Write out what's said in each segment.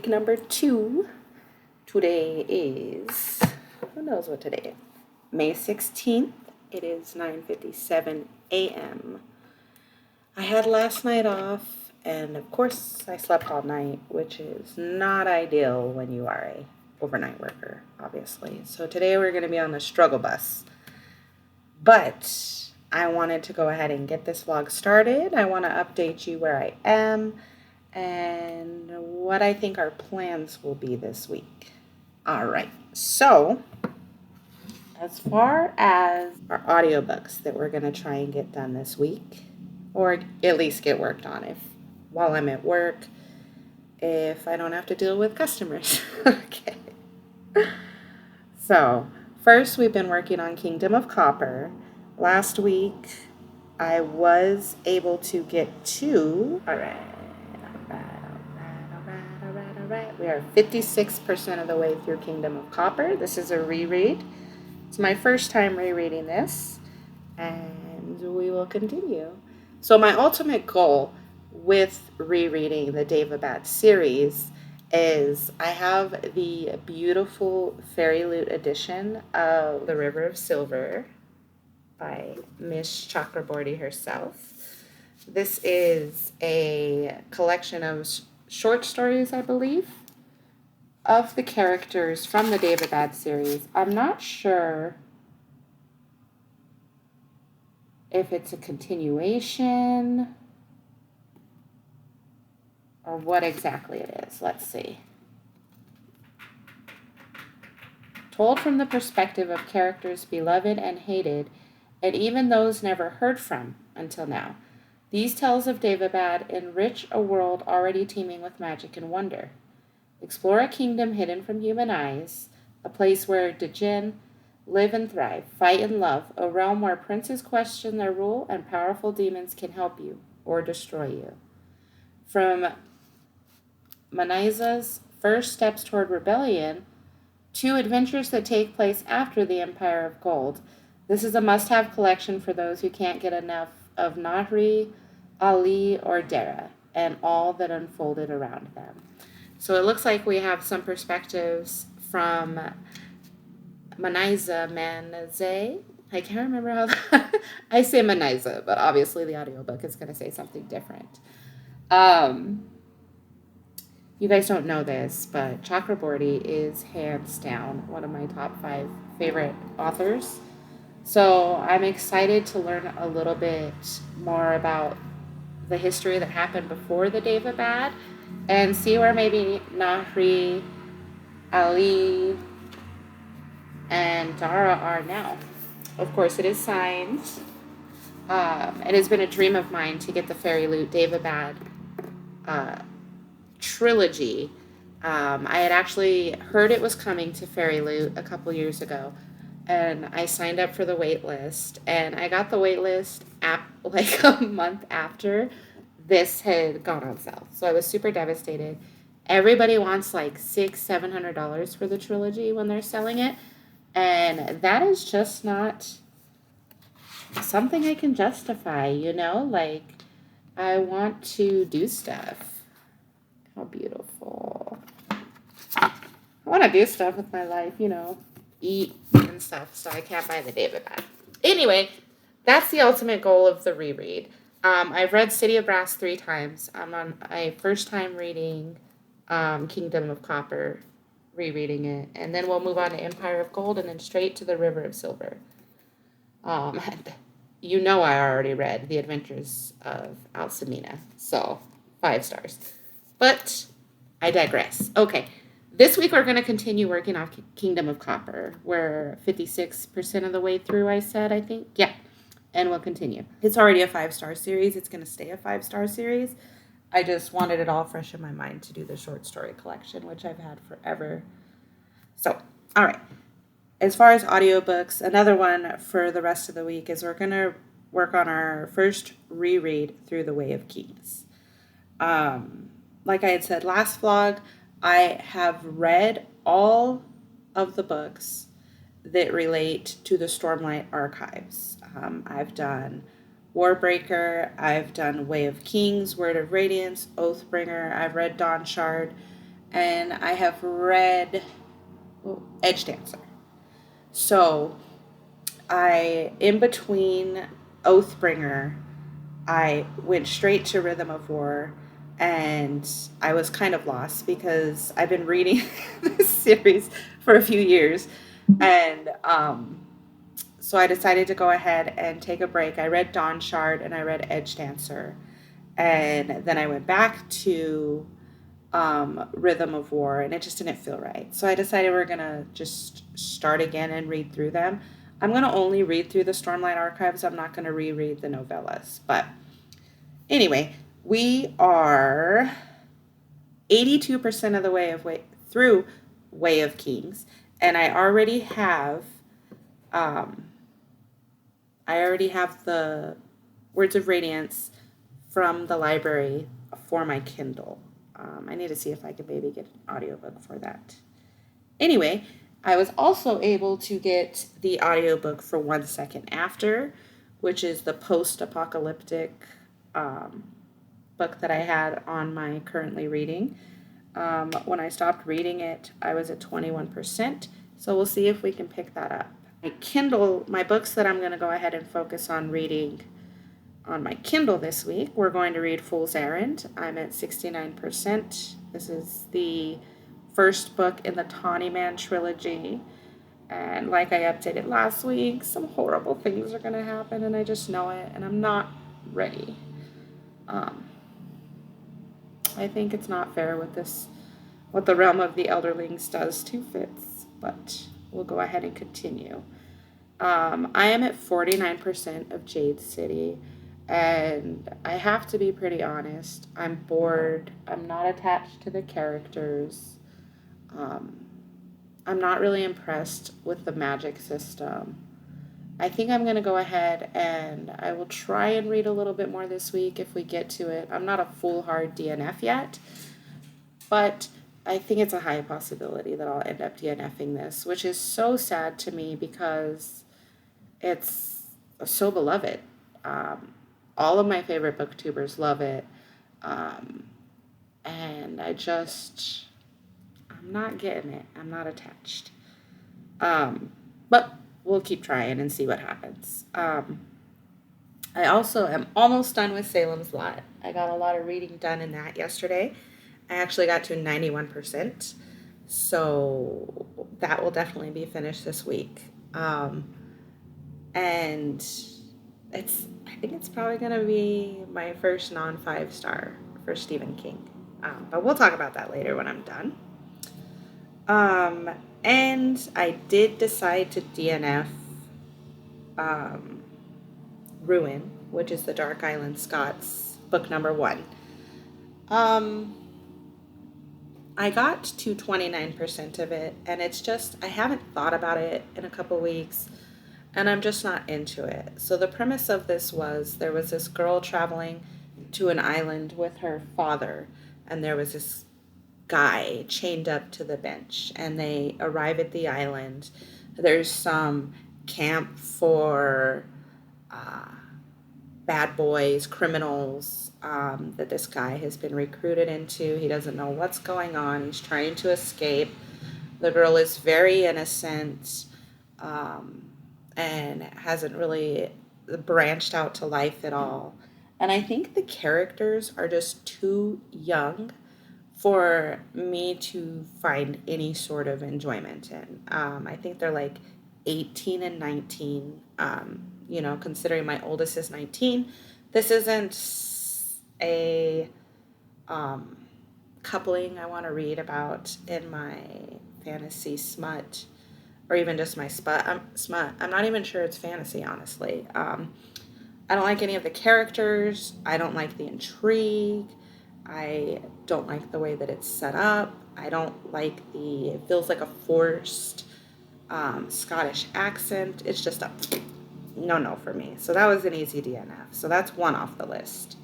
week number 2. Today is, who knows what today is? May 16th. It is 9:57 a.m. I had last night off, and of course I slept all night, which is not ideal when you are a overnight worker, obviously. So today we're going to be on the struggle bus. But I wanted to go ahead and get this vlog started. I want to update you where I am and what I think our plans will be this week. All right, so as far as our audiobooks that we're going to try and get done this week, or at least get worked on while I'm at work, if I don't have to deal with customers. Okay. So first, we've been working on Kingdom of Copper. Last week, I was able to get to, all right. We are 56% of the way through Kingdom of Copper. This is a reread. It's my first time rereading this, and we will continue. So my ultimate goal with rereading the Daevabad series is I have the beautiful Fairy Loot edition of The River of Silver by Miss Chakraborty herself. This is a collection of short stories, I believe, of the characters from the Daevabad series. I'm not sure if it's a continuation or what exactly it is. Let's see. Told from the perspective of characters beloved and hated, and even those never heard from until now. These tales of Daevabad enrich a world already teeming with magic and wonder. Explore a kingdom hidden from human eyes, a place where Djinn live and thrive, fight and love, a realm where princes question their rule and powerful demons can help you or destroy you. From Manaiza's first steps toward rebellion to adventures that take place after the Empire of Gold, this is a must-have collection for those who can't get enough of Nahri, Ali, or Dara, and all that unfolded around them. So it looks like we have some perspectives from Manaiza. I can't remember how I say Manaiza, but obviously the audiobook is going to say something different. You guys don't know this, but Chakraborty is hands down one of my top 5 favorite authors. So I'm excited to learn a little bit more about the history that happened before the Daevabad and see where maybe Nahri, Ali, and Dara are now. Of course, it is signed. It has been a dream of mine to get the Fairy Loot Daevabad trilogy. I had actually heard it was coming to Fairy Loot a couple years ago, and I signed up for the wait list, and I got the wait list like a month after this had gone on sale. So I was super devastated. Everybody wants like $600-$700 for the trilogy when they're selling it, and that is just not something I can justify, like I want to do stuff. How beautiful. I want to do stuff with my life, eat and stuff, so I can't buy the Daevabad. Anyway, that's the ultimate goal of the reread. I've read City of Brass 3 times. I'm on my first time reading Kingdom of Copper, rereading it, and then we'll move on to Empire of Gold and then straight to the River of Silver. I already read The Adventures of Alcmena, so 5 stars. But I digress. Okay, this week we're going to continue working on Kingdom of Copper. We're 56% of the way through, I think. Yeah, and we'll continue. It's already a 5-star series. It's going to stay a 5-star series. I just wanted it all fresh in my mind to do the short story collection, which I've had forever. So, all right. As far as audiobooks, another one for the rest of the week is we're going to work on our first reread through The Way of Kings. Like I had said last vlog, I have read all of the books that relate to the Stormlight Archives. I've done Warbreaker, I've done Way of Kings, Word of Radiance, Oathbringer, I've read Dawnshard, and I have read Edgedancer. So in between Oathbringer, I went straight to Rhythm of War, and I was kind of lost because I've been reading this series for a few years, and so I decided to go ahead and take a break. I read Dawn Shard and I read Edgedancer, and then I went back to Rhythm of War, and it just didn't feel right. So I decided we're gonna just start again and read through them. I'm gonna only read through the Stormlight Archives. I'm not gonna reread the novellas. But anyway, we are 82% of the way through Way of Kings, and um, I already have the Words of Radiance from the library for my Kindle. I need to see if I can maybe get an audiobook for that. Anyway, I was also able to get the audiobook for 1 Second After, which is the post apocalyptic um, book that I had on my currently reading. When I stopped reading it, I was at 21%. So we'll see if we can pick that up. My books that I'm going to go ahead and focus on reading on my Kindle this week, we're going to read Fool's Errand. I'm at 69%. This is the first book in the Tawny Man trilogy. And like I updated last week, some horrible things are going to happen, and I just know it, and I'm not ready. Um, I think it's not fair what the Realm of the Elderlings does to Fitz, but we'll go ahead and continue. I am at 49% of Jade City, and I have to be pretty honest. I'm bored. I'm not attached to the characters. Um, I'm not really impressed with the magic system. I think I'm going to go ahead and I will try and read a little bit more this week if we get to it. I'm not a full hard DNF yet, but I think it's a high possibility that I'll end up DNFing this, which is so sad to me because it's so beloved. Um, all of my favorite booktubers love it. Um, and I'm not getting it. I'm not attached. But we'll keep trying and see what happens. I also am almost done with Salem's Lot. I got a lot of reading done in that yesterday. I actually got to 91%. So that will definitely be finished this week. And I think it's probably going to be my first non 5 star for Stephen King. But we'll talk about that later when I'm done. And I did decide to DNF um, Ruin, which is the Dark Island Scots book number 1. I got to 29% of it, and it's just, I haven't thought about it in a couple weeks, and I'm just not into it. So the premise of this was there was this girl traveling to an island with her father, and there was this guy chained up to the bench, and they arrive at the island. There's some camp for bad boys, criminals that this guy has been recruited into. He doesn't know what's going on. He's trying to escape. The girl is very innocent and hasn't really branched out to life at all. And I think the characters are just too young for me to find any sort of enjoyment in. I think they're like 18 and 19. Considering my oldest is 19, this isn't a coupling I want to read about in my fantasy smut, or even just my smut. I'm not even sure it's fantasy, honestly. I don't like any of the characters. I don't like the intrigue. I don't like the way that it's set up. I don't like it feels like a forced Scottish accent. It's just a no for me. So that was an easy DNF. So that's one off the list.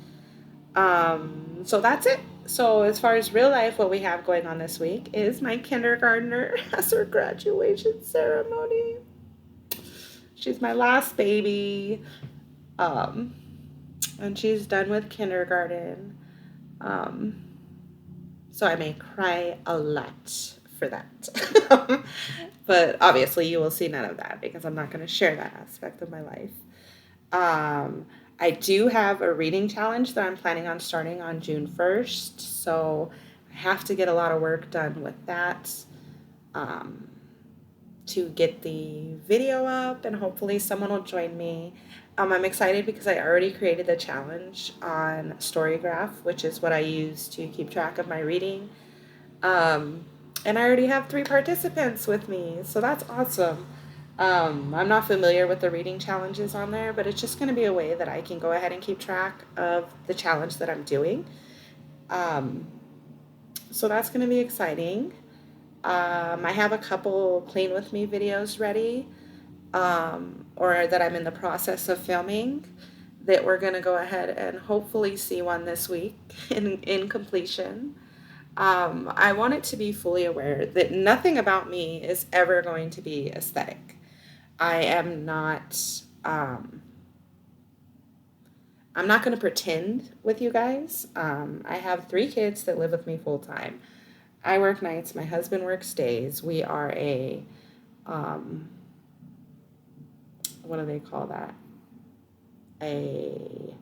So that's it. So as far as real life, what we have going on this week is my kindergartner has her graduation ceremony. She's my last baby. And she's done with kindergarten. Um, So I may cry a lot for that. But obviously, you will see none of that because I'm not going to share that aspect of my life. Um, I do have a reading challenge that I'm planning on starting on June 1st. So I have to get a lot of work done with that um, to get the video up, and hopefully, someone will join me. I'm excited because I already created the challenge on Storygraph, which is what I use to keep track of my reading. Um, and I already have 3 participants with me, so that's awesome. I'm not familiar with the reading challenges on there, but it's just going to be a way that I can go ahead and keep track of the challenge that I'm doing. Um, so that's going to be exciting. I have a couple Clean With Me videos ready, or that I'm in the process of filming, that we're going to go ahead and hopefully see one this week in completion. I want it to be fully aware that nothing about me is ever going to be aesthetic. I am not, um, I'm not going to pretend with you guys. I have 3 kids that live with me full time. I work nights, my husband works days. We are um, what do they call that? A,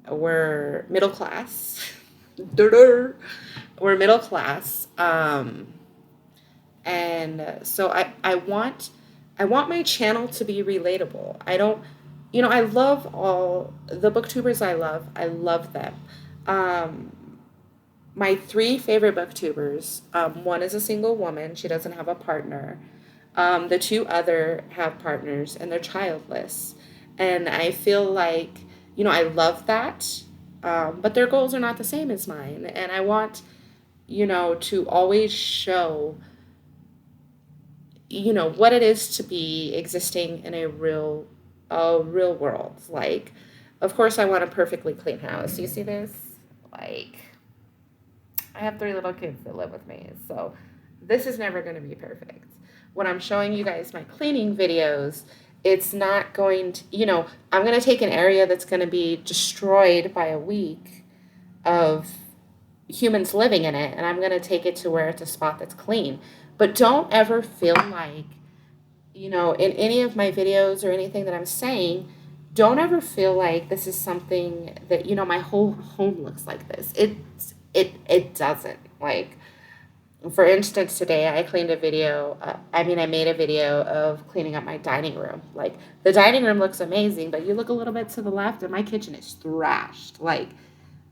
we're middle class. We're middle class. And so I want my channel to be relatable. I don't, I love all the booktubers. I love them. Um, my 3 favorite booktubers, one is a single woman. She doesn't have a partner. The 2 other have partners and they're childless. And I feel like, I love that. But their goals are not the same as mine. And I want, to always show, what it is to be existing in a real world. Like, of course I want a perfectly clean house. You see this? Like, I have 3 little kids that live with me, so this is never going to be perfect. When I'm showing you guys my cleaning videos, it's not going to, I'm going to take an area that's going to be destroyed by a week of humans living in it, and I'm going to take it to where it's a spot that's clean. But don't ever feel like, in any of my videos or anything that I'm saying, don't ever feel like this is something that, my whole home looks like this. It doesn't. Like, for instance, today I cleaned a video. I made a video of cleaning up my dining room. Like, the dining room looks amazing, but you look a little bit to the left and my kitchen is thrashed. Like,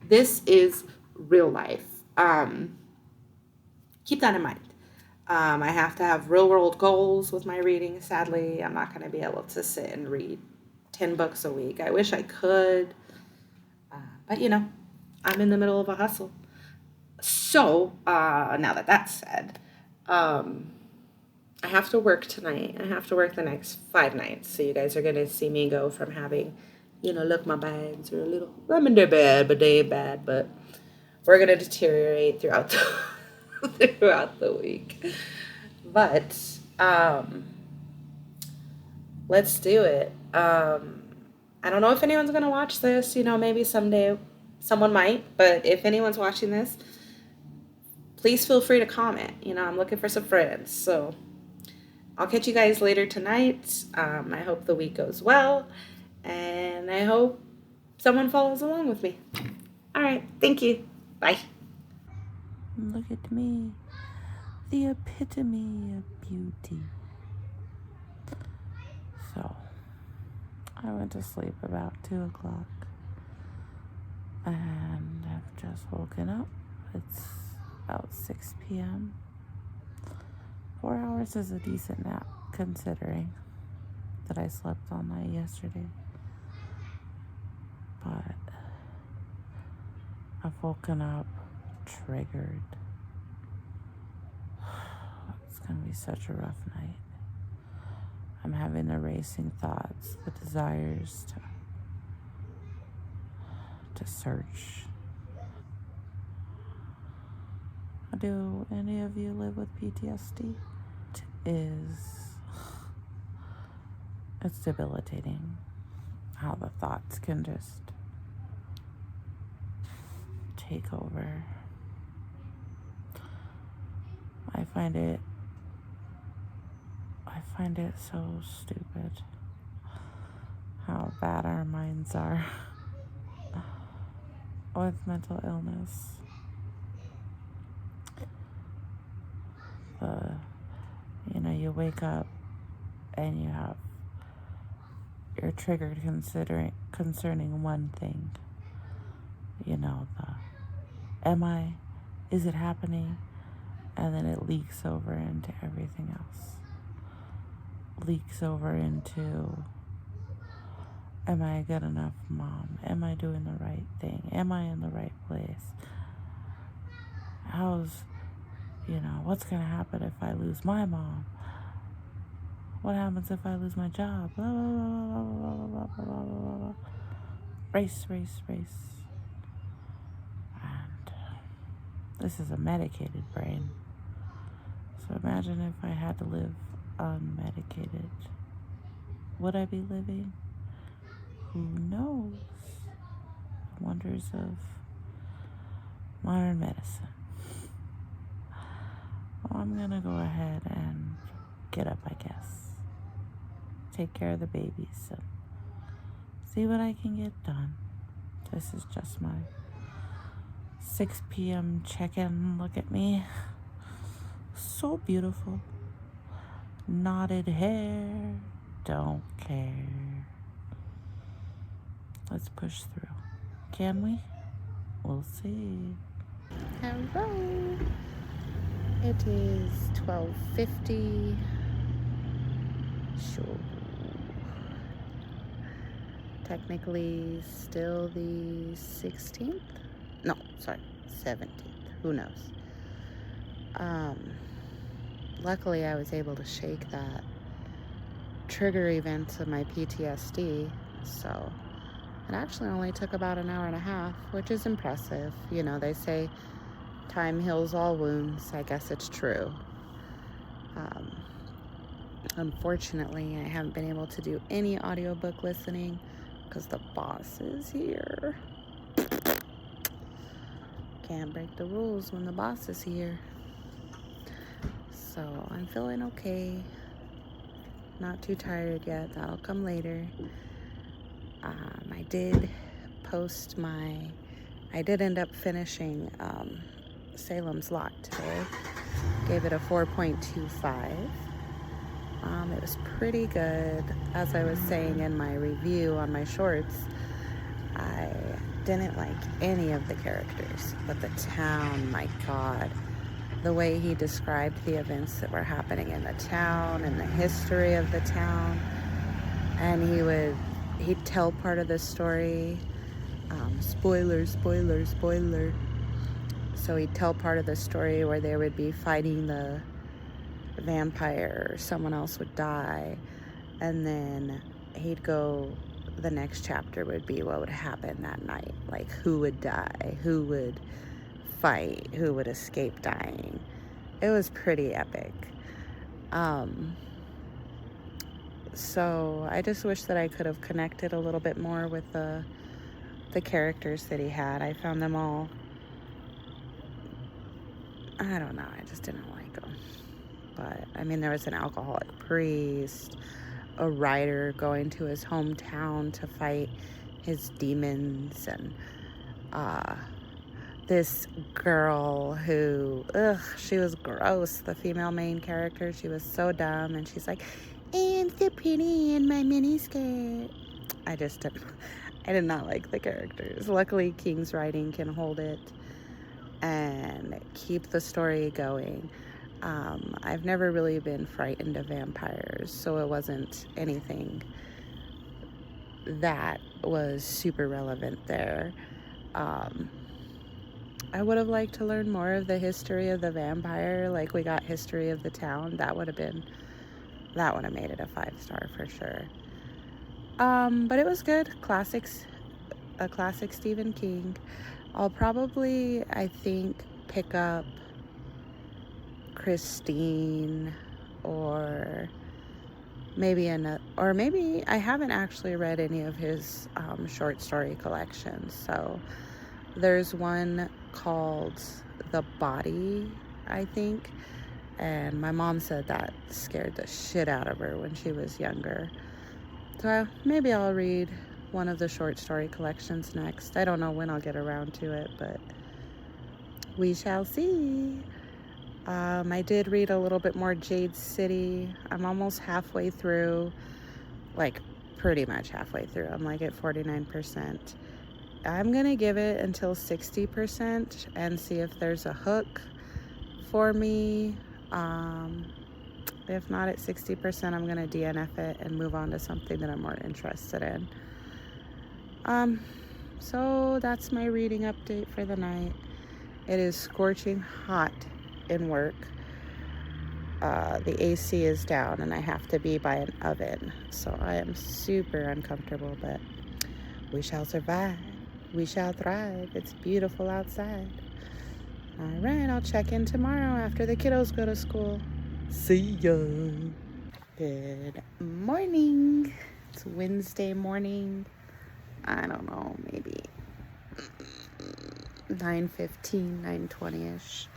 this is real life. Keep that in mind. I have to have real world goals with my reading. Sadly, I'm not going to be able to sit and read 10 books a week. I wish I could. But, I'm in the middle of a hustle. So, now that that's said, I have to work tonight. I have to work the next 5 nights. So you guys are going to see me go from having, look, my bags are a little, I mean, they're bad, but they ain't bad. But we're going to deteriorate throughout the week. But, let's do it. I don't know if anyone's going to watch this. Maybe someday someone might. But if anyone's watching this, please feel free to comment. I'm looking for some friends. So I'll catch you guys later tonight. I hope the week goes well. And I hope someone follows along with me. All right. Thank you. Bye. Look at me. The epitome of beauty. So, I went to sleep about 2 o'clock. And I've just woken up. It's about 6 p.m. 4 hours is a decent nap, considering that I slept all night yesterday. But I've woken up triggered. It's going to be such a rough night. I'm having the racing thoughts, the desires to search. Do any of you live with PTSD? It's debilitating how the thoughts can just take over. find it so stupid how bad our minds are with mental illness. You wake up and you're triggered concerning one thing. Is it happening? And then it leaks over into everything else. Leaks over into, am I a good enough mom? Am I doing the right thing? Am I in the right place? What's going to happen if I lose my mom? What happens if I lose my job? Blah, blah, blah, blah, blah, blah, blah, blah, blah. Race. And this is a medicated brain. So imagine if I had to live unmedicated. Would I be living? Who knows? The wonders of modern medicine. Well, I'm going to go ahead and get up, I guess. Take care of the babies and see what I can get done. This is just my 6 p.m. check-in. Look at me. So beautiful. Knotted hair. Don't care. Let's push through. Can we? We'll see. Hello. It is 12:50. Sure. Technically still the 16th? No, sorry, 17th. Who knows? Luckily I was able to shake that trigger event of my PTSD, so it actually only took about an hour and a half, which is impressive. They say time heals all wounds. I guess it's true. Unfortunately, I haven't been able to do any audiobook listening because the boss is here. Can't break the rules when the boss is here. So I'm feeling okay. Not too tired yet. That'll come later. I did end up finishing Salem's Lot today. Gave it a 4.25. It was pretty good. As I was saying in my review on my shorts, I didn't like any of the characters, but the town, my God, the way he described the events that were happening in the town and the history of the town, and he'd tell part of the story. Spoiler. So he'd tell part of the story where they would be fighting the vampire, or someone else would die, and then the next chapter would be what would happen that night, like who would die, who would fight, who would escape dying. It was pretty epic. So I just wish that I could have connected a little bit more with the characters that he had. I found them all, I don't know, I just didn't like them. But there was an alcoholic priest, a writer going to his hometown to fight his demons, and this girl who, she was gross, the female main character. She was so dumb, and she's like, I'm so pretty in my mini skirt. I did not like the characters. Luckily, King's writing can hold it and keep the story going. I've never really been frightened of vampires, so it wasn't anything that was super relevant there. I would have liked to learn more of the history of the vampire. Like, we got history of the town. That would have made it a 5-star for sure. But it was good. A classic Stephen King. I'll probably, I think, pick up Christine, or maybe I haven't actually read any of his short story collections. So there's one called The Body, I think, And my mom said that scared the shit out of her when she was younger. So maybe I'll read one of the short story collections next. I don't know when I'll get around to it, but we shall see. I did read a little bit more Jade City. I'm almost halfway through, like pretty much halfway through. I'm like at 49%. I'm gonna give it until 60% and see if there's a hook for me. If not at 60%, I'm gonna DNF it and move on to something that I'm more interested in. So that's my reading update for the night. It is scorching hot in work. The AC is down and I have to be by an oven, so I am super uncomfortable, but we shall survive. We shall thrive. It's beautiful outside. All right, I'll check in tomorrow after the kiddos go to school. See ya. Good morning. It's Wednesday morning. I don't know, maybe 9:15, 9:20-ish.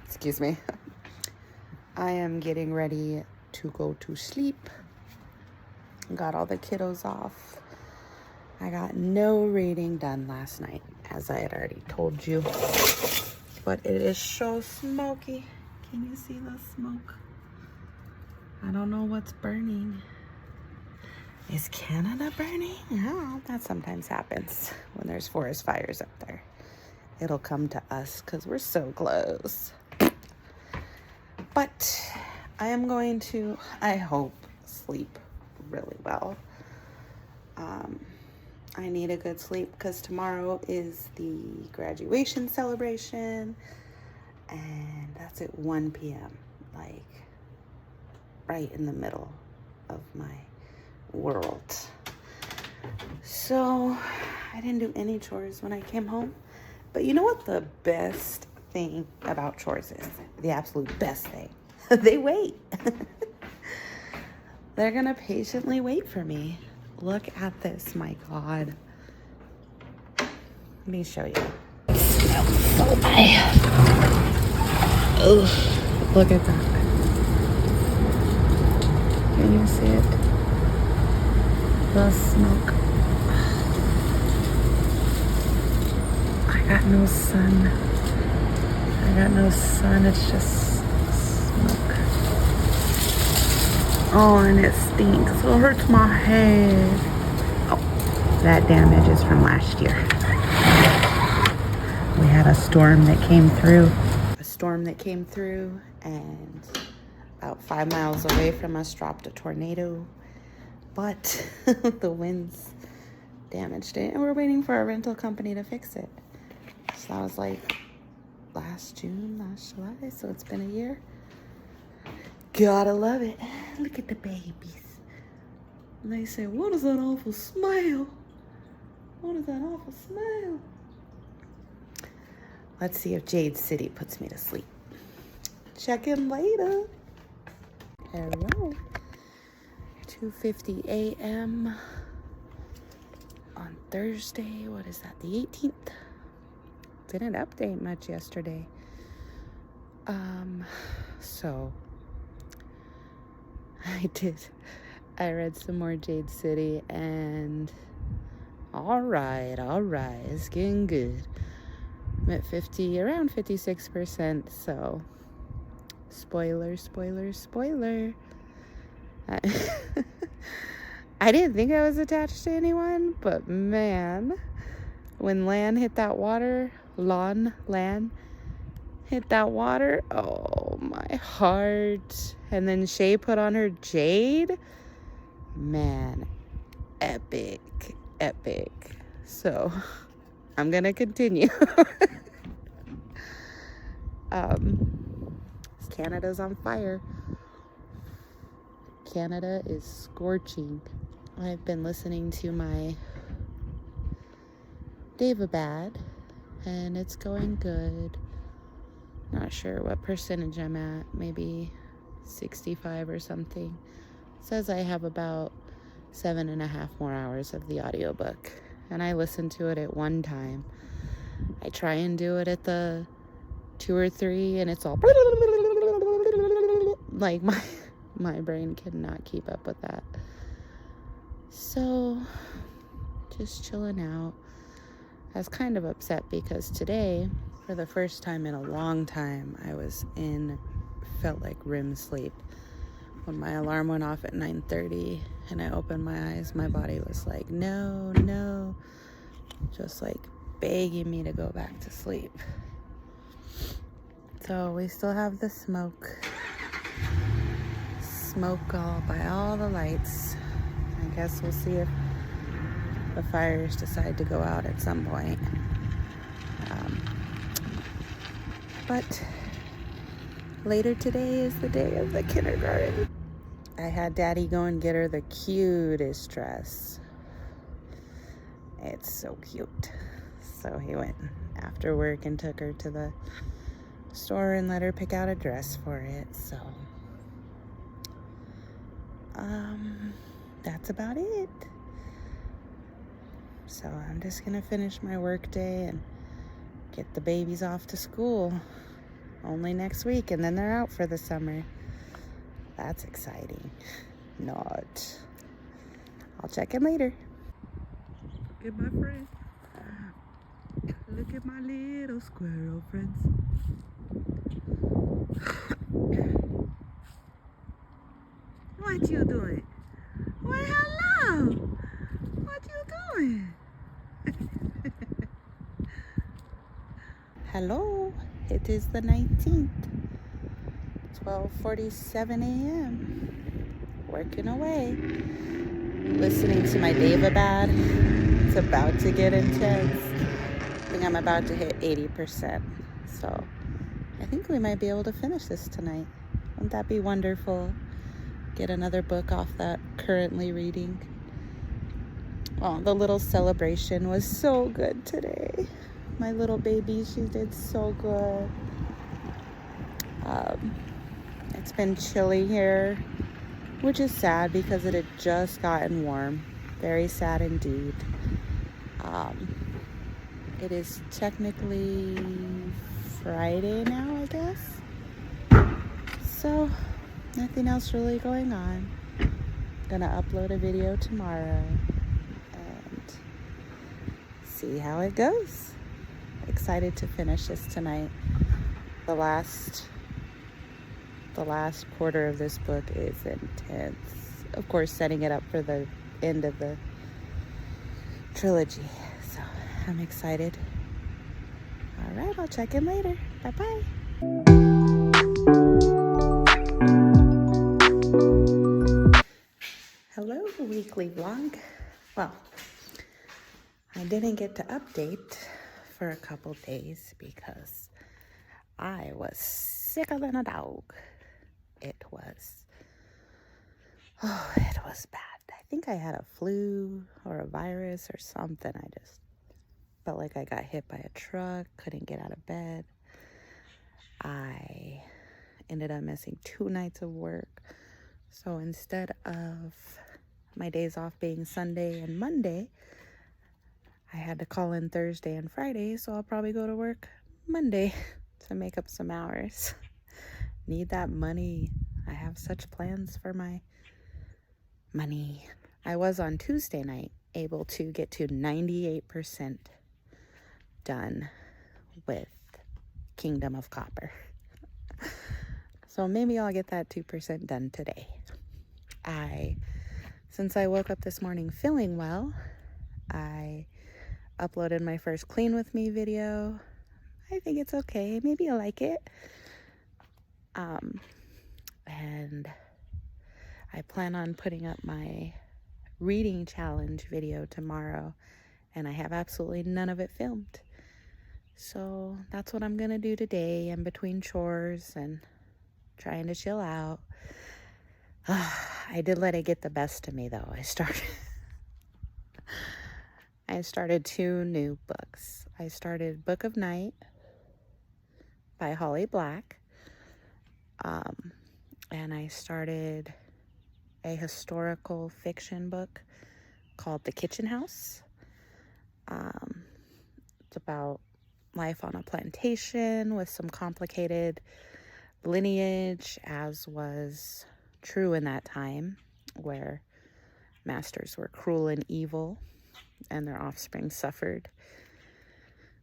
Excuse me. I am getting ready to go to sleep. Got all the kiddos off. I got no reading done last night, as I had already told you. But it is so smoky. Can you see the smoke? I don't know what's burning. Is Canada burning? Oh, that sometimes happens when there's forest fires up there. It'll come to us because we're so close. But I am going to, I hope, sleep really well. I need a good sleep because tomorrow is the graduation celebration, and that's at 1 p.m., like right in the middle of my world. So I didn't do any chores when I came home. But you know what the best thing about chores is? The absolute best thing. They wait. They're gonna patiently wait for me. Look at this, my God. Let me show you. So bad. Oh, look at that. Can you see it? The smoke. I got no sun. It's just smoke. Oh, and it stinks. It hurts my head. Oh, that damage is from last year. We had a storm that came through. And about 5 miles away from us dropped a tornado. But the winds damaged it. And we're waiting for a rental company to fix it. So that was like last July. So it's been a year. Gotta love it. Look at the babies. And they say, what is that awful smell? What is that awful smell? Let's see if Jade City puts me to sleep. Check in later. Hello. 2:50 a.m. on Thursday. What is that? The 18th. Didn't update much yesterday. So I read some more Jade City, and all right, it's getting good. I'm at around 56%, so spoiler. I didn't think I was attached to anyone, but man, when Lan hit that water, oh my heart. And then Shay put on her Jade. Man, epic. So I'm gonna continue. Canada's on fire. Canada is scorching. I've been listening to my Daevabad, and it's going good. Not sure what percentage I'm at, maybe 65 or something. It says I have about 7.5 more hours of the audiobook, and I listen to it at one time. I try and do it at the 2 or 3, and it's all like my brain cannot keep up with that. So just chilling out. I was kind of upset because today, for the first time in a long time, I felt like REM sleep. When my alarm went off at 9:30 and I opened my eyes, my body was like, no, no, just like begging me to go back to sleep. So we still have the smoke all by all the lights. I guess we'll see if the fires decide to go out at some point. But later today is the day of the kindergarten. I had Daddy go and get her the cutest dress. It's so cute. So he went after work and took her to the store and let her pick out a dress for it. So that's about it. So I'm just gonna finish my work day and get the babies off to school only next week, and then they're out for the summer. That's exciting. Not. I'll check in later. Look at my friend. Look at my little squirrel friends. What you doing? Well, hello. What you doing? Hello. It is the 19th. 12:47 a.m. Working away. Listening to my David. It's about to get intense. I think I'm about to hit 80%. So I think we might be able to finish this tonight. Wouldn't that be wonderful? Get another book off that currently reading. Oh, the little celebration was so good today. My little baby, she did so good. It's been chilly here, which is sad because it had just gotten warm. Very sad indeed. It is technically Friday now, I guess. So nothing else really going on. Gonna upload a video tomorrow and see how it goes. Excited to finish this tonight. The last quarter of this book is intense. Of course, setting it up for the end of the trilogy. So I'm excited. All right, I'll check in later. Bye-bye. Hello, weekly vlog. Well, I didn't get to update for a couple days because I was sicker than a dog. It was bad. I think I had a flu or a virus or something. I just felt like I got hit by a truck, couldn't get out of bed. I ended up missing 2 nights of work. So instead of my days off being Sunday and Monday, I had to call in Thursday and Friday, so I'll probably go to work Monday to make up some hours. Need that money. I have such plans for my money. I was on Tuesday night able to get to 98% done with Kingdom of Copper. So maybe I'll get that 2% done today. Since I woke up this morning feeling well, I uploaded my first Clean With Me video. I think it's okay. Maybe you'll like it. And I plan on putting up my reading challenge video tomorrow, and I have absolutely none of it filmed. So that's what I'm gonna do today in between chores and trying to chill out. I did let it get the best of me though. I started 2 new books. I started Book of Night by Holly Black. And I started a historical fiction book called The Kitchen House. It's about life on a plantation with some complicated lineage, as was true in that time, where masters were cruel and evil and their offspring suffered,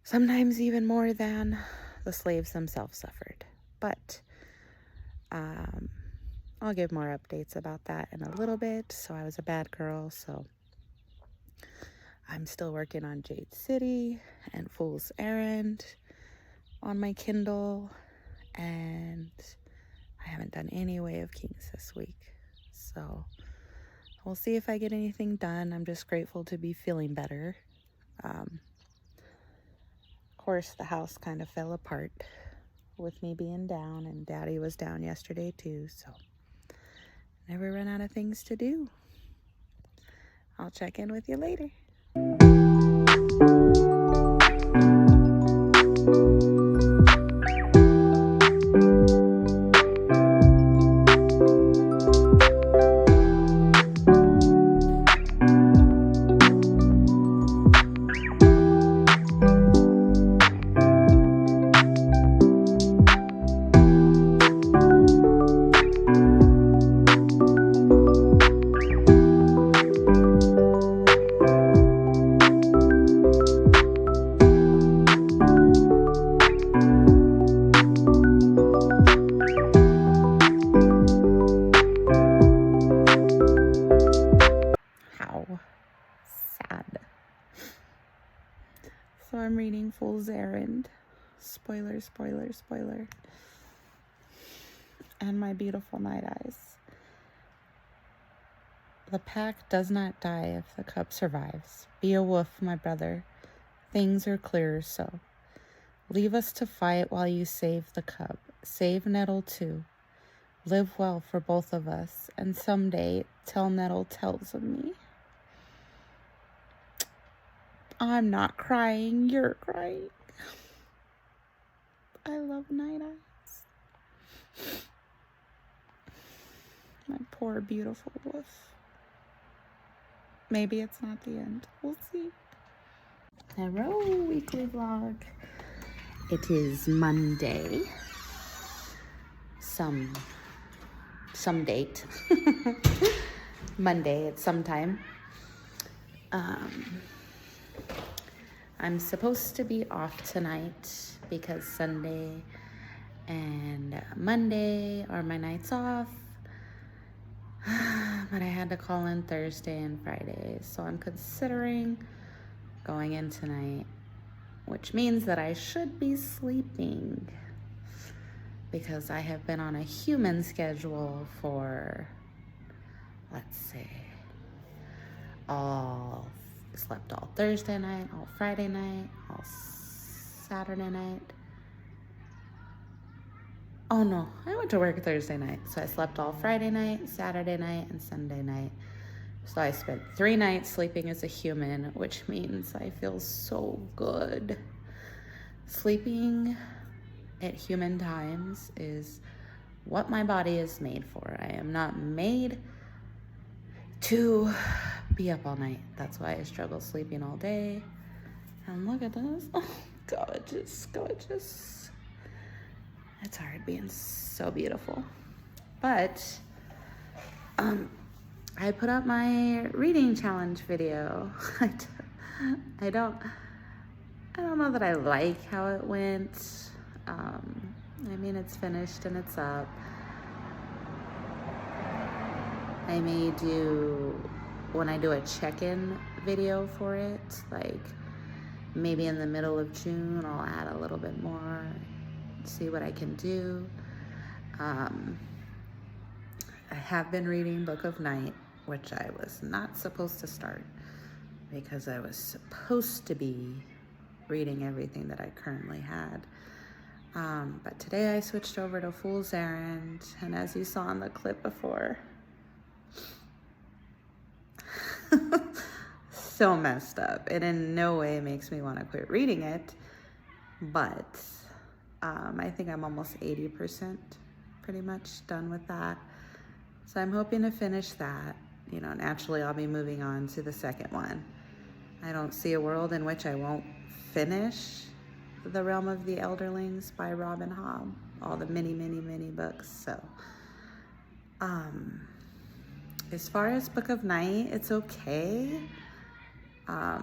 sometimes even more than the slaves themselves suffered. But I'll give more updates about that in a little bit. So I was a bad girl, so I'm still working on Jade City and Fool's Errand on my Kindle, and I haven't done any Way of Kings this week, so we'll see if I get anything done. I'm just grateful to be feeling better. Of course, the house kind of fell apart with me being down, and Daddy was down yesterday too, so never run out of things to do. I'll check in with you later. So I'm reading Fool's Errand. Spoiler, spoiler, spoiler. And My Beautiful Night Eyes. The pack does not die if the cub survives. Be a wolf, my brother. Things are clearer so. Leave us to fight while you save the cub. Save Nettle too. Live well for both of us. And someday tell Nettle tells of me. I'm not crying, you're crying. I love Night Eyes. My poor, beautiful wolf. Maybe it's not the end. We'll see. Hello, weekly vlog. It is Monday. Some date. Monday at some time. I'm supposed to be off tonight because Sunday and Monday are my nights off. But I had to call in Thursday and Friday, so I'm considering going in tonight, which means that I should be sleeping because I have been on a human schedule for, let's see, slept all Thursday night, all Friday night, all Saturday night. Oh no, I went to work Thursday night, so I slept all Friday night, Saturday night, and Sunday night. So I spent 3 nights sleeping as a human, which means I feel so good. Sleeping at human times is what my body is made for. I am not made to be up all night. That's why I struggle sleeping all day. And look at this. Oh, gorgeous, gorgeous. It's hard being so beautiful. But I put up my reading challenge video. I don't know that I like how it went. I mean, it's finished and it's up. I may do, when I do a check-in video for it, like maybe in the middle of June, I'll add a little bit more, see what I can do. I have been reading Book of Night, which I was not supposed to start because I was supposed to be reading everything that I currently had. But today I switched over to Fool's Errand, and as you saw in the clip before, so messed up. It in no way makes me want to quit reading it, but I think I'm almost 80% pretty much done with that. So I'm hoping to finish that. You know, naturally I'll be moving on to the second one. I don't see a world in which I won't finish The Realm of the Elderlings by Robin Hobb. All the many, many, many books. So, as far as Book of Night, it's okay. I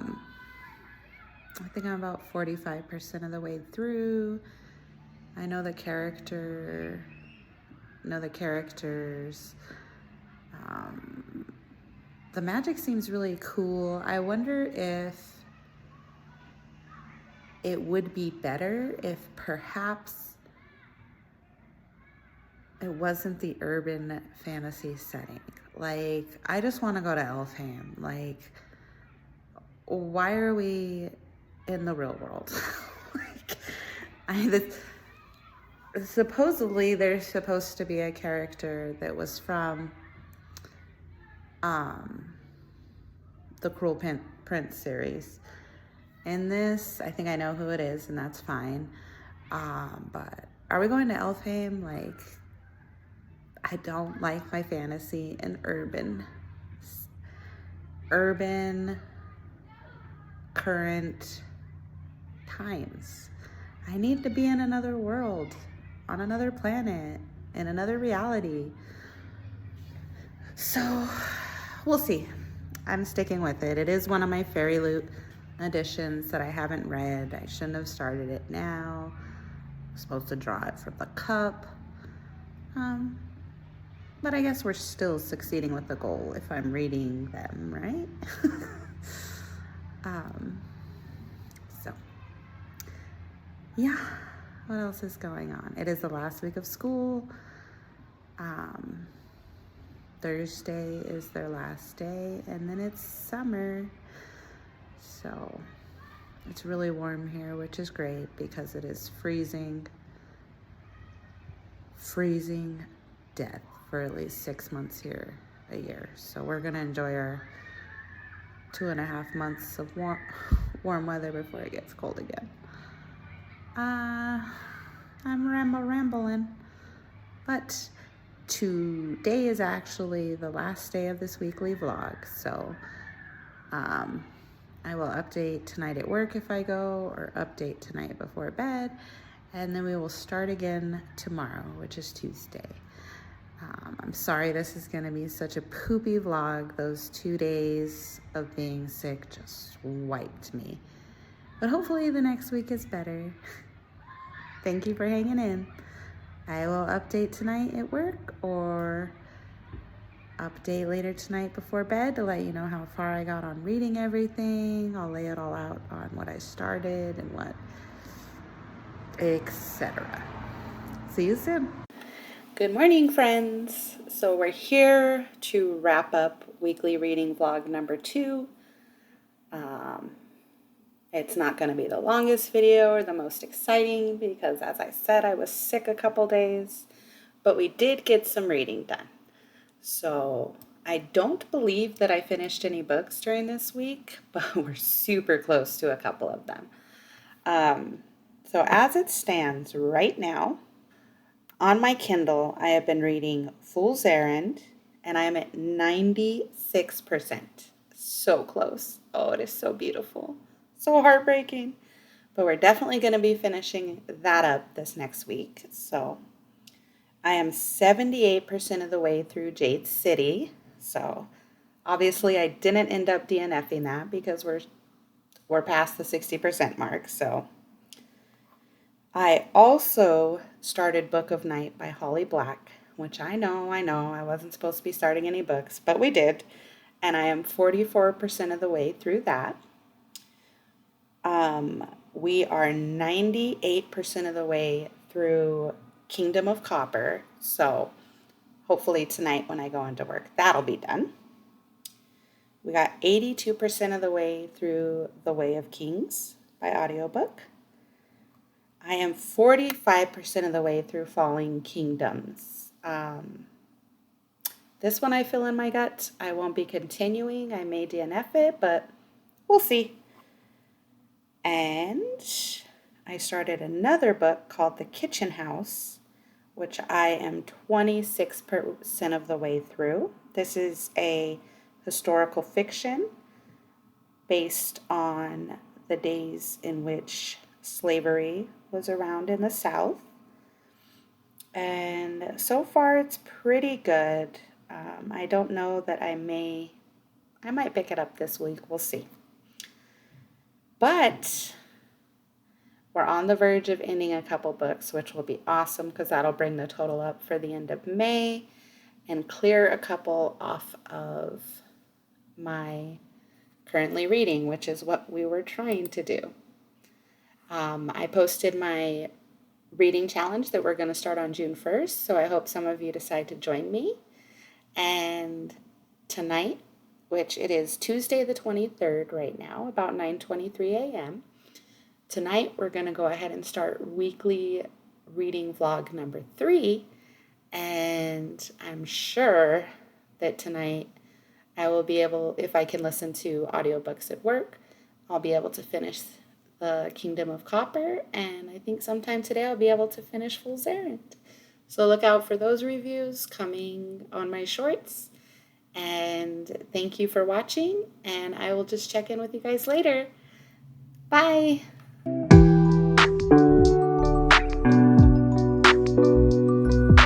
think I'm about 45% of the way through. I know the characters. The magic seems really cool. I wonder if it would be better if perhaps it wasn't the urban fantasy setting. Like, I just want to go to Elfham. Like, why are we in the real world? Supposedly there's supposed to be a character that was from the Cruel Prince series. In this, I think I know who it is, and that's fine. But are we going to Elfham? Like, I don't like my fantasy in urban current times. I need to be in another world, on another planet, in another reality. So we'll see. I'm sticking with it. It is one of my Fairy Loot editions that I haven't read. I shouldn't have started it now. I'm supposed to draw it from the cup. But I guess we're still succeeding with the goal if I'm reading them, right? So, yeah. What else is going on? It is the last week of school. Thursday is their last day, and then it's summer. So it's really warm here, which is great because it is freezing death for at least 6 months here a year. So we're gonna enjoy our 2.5 months of warm weather before it gets cold again. I'm rambling, but today is actually the last day of this weekly vlog, so I will update tonight at work if I go, or update tonight before bed, and then we will start again tomorrow, which is Tuesday. I'm sorry this is going to be such a poopy vlog. Those 2 days of being sick just wiped me, but hopefully the next week is better. Thank you for hanging in. I will update tonight at work, or update later tonight before bed to let you know how far I got on reading everything. I'll lay it all out on what I started and what, etc. See you soon. Good morning, friends. So we're here to wrap up weekly reading vlog number 2. It's not going to be the longest video or the most exciting because, as I said, I was sick a couple days, but we did get some reading done. So I don't believe that I finished any books during this week, but we're super close to a couple of them. So as it stands right now, on my Kindle, I have been reading Fool's Errand, and I am at 96%. So close. Oh, it is so beautiful. So heartbreaking. But we're definitely going to be finishing that up this next week. So I am 78% of the way through Jade City. So obviously I didn't end up DNFing that because we're past the 60% mark. So I also started Book of Night by Holly Black, which I know I wasn't supposed to be starting any books, but we did. And I am 44% of the way through that. We are 98% of the way through Kingdom of Copper, so hopefully tonight when I go into work, that'll be done. We got 82% of the way through The Way of Kings by audiobook. I am 45% of the way through Falling Kingdoms. This one I feel in my gut. I won't be continuing. I may DNF it, but we'll see. And I started another book called The Kitchen House, which I am 26% of the way through. This is a historical fiction based on the days in which slavery was around in the South. And so far, it's pretty good. I don't know that I might pick it up this week. We'll see. But we're on the verge of ending a couple books, which will be awesome because that'll bring the total up for the end of May and clear a couple off of my currently reading, which is what we were trying to do. I posted my reading challenge that we're going to start on June 1st, so I hope some of you decide to join me. And tonight, which it is Tuesday the 23rd right now, about 9:23 a.m., tonight we're going to go ahead and start weekly reading vlog number 3, and I'm sure that tonight I will be able, if I can listen to audiobooks at work, I'll be able to finish the Kingdom of Copper, and I think sometime today I'll be able to finish Fool's Errand. So look out for those reviews coming on my shorts, and thank you for watching, and I will just check in with you guys later. Bye!